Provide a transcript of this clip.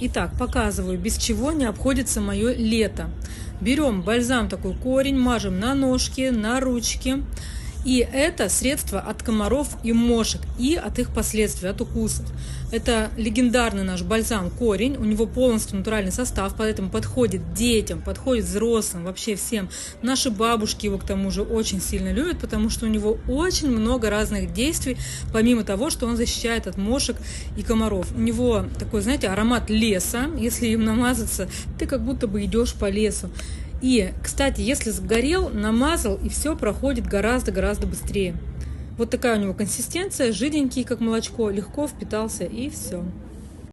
Итак, показываю, без чего не обходится мое лето. Берем бальзам такой корень, мажем на ножки, на ручки. И это средство от комаров и мошек, и от их последствий, от укусов. Это легендарный наш бальзам корень, у него полностью натуральный состав, поэтому подходит детям, подходит взрослым, вообще всем. Наши бабушки его к тому же очень сильно любят, потому что у него очень много разных действий, помимо того, что он защищает от мошек и комаров. У него такой, знаете, аромат леса, если им намазаться, ты как будто бы идешь по лесу. И, кстати, если сгорел, намазал, и все проходит гораздо-гораздо быстрее. Вот такая у него консистенция, жиденький, как молочко, легко впитался, и все.